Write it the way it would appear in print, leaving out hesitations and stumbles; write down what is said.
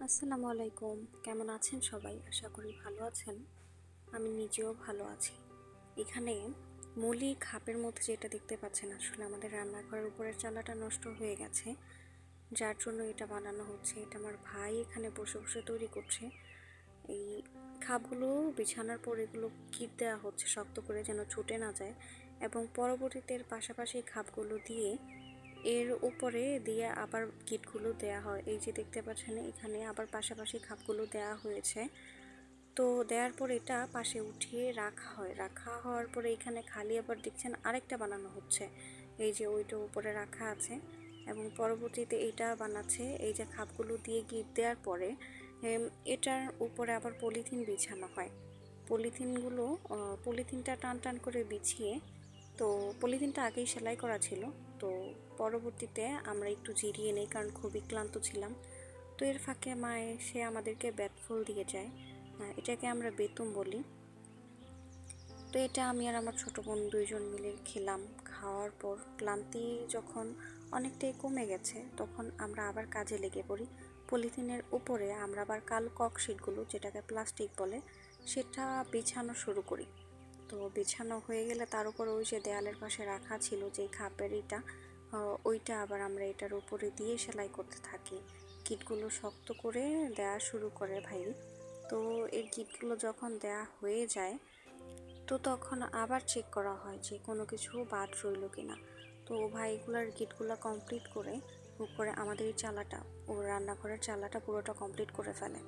আসসালামু আলাইকুম। কেমন আছেন সবাই? আশা করি ভালো আছেন। আমি নিজেও ভালো আছি। এখানে মূলি খাপের মধ্যে যেটা দেখতে পাচ্ছেন, আসলে আমাদের রান্নাঘরের উপরের চালাটা নষ্ট হয়ে গেছে, যার জন্য এটা বানানো হচ্ছে। এটা আমার ভাই এখানে বসে বসে তৈরি করছে। এই খাপগুলো বিছানার পর এগুলো কিপ দেওয়া হচ্ছে শক্ত করে, যেন ছুটে না যায়, এবং পরবর্তীতে এর পাশাপাশি খাপগুলো দিয়ে এর উপরে দিয়ে আবার গিটগুলো দেয়া হয়। এই যে দেখতে পাচ্ছেন, এখানে আবার পাশাপাশি খাপগুলো দেয়া হয়েছে। তো দেওয়ার পর এটা পাশে উঠিয়ে রাখা হয়। রাখা হওয়ার পরে এখানে খালি আবার দেখছেন আরেকটা বানানো হচ্ছে। এই যে ওইটা উপরে রাখা আছে এবং পরবর্তীতে এটা বানাচ্ছে। এই যে খাপগুলো দিয়ে গিট দেওয়ার পরে এটার উপরে আবার পলিথিন বিছানো হয়। পলিথিনটা টান টান করে বিছিয়ে, তো পলিথিনটা আগেই সেলাই করা ছিল। তো পরবর্তীতে আমরা একটু জিরিয়ে নেই, কারণ খুবই ক্লান্ত ছিলাম। তো এর ফাঁকে মা এসে আমাদেরকে বেতফুল দিয়ে যায়। এটাকে আমরা বেতুম বলি। তো এটা আমি আর আমার ছোট বোন দুইজন মিলে খেলাম। খাওয়ার পর ক্লান্তি যখন অনেকটাই কমে গেছে, তখন আমরা আবার কাজে লেগে পড়ি। পলিথিনের উপরে আমরা আবার কালো ককশিটগুলো, যেটাকে প্লাস্টিক বলে, সেটা বিছানো শুরু করি। তো বিছানো হয়ে গেলে তার উপর ওই যে দেয়ালের পাশে রাখা ছিল যে খাপের ইটা, ওইটা আবার আমরা এটার উপরে দিয়ে সেলাই করতে থাকি। গিটগুলো শক্ত করে দেওয়া শুরু করে ভাই। তো এর গিটগুলো যখন দেয়া হয়ে যায়, তো তখন আবার চেক করা হয় যে কোনো কিছু বাদ রইল কিনা। তো ভাই এগুলার গিটগুলো কমপ্লিট করে উপরে আমাদের এই চালাটা, ও রান্নাঘরের চালাটা পুরোটা কমপ্লিট করে ফেলে।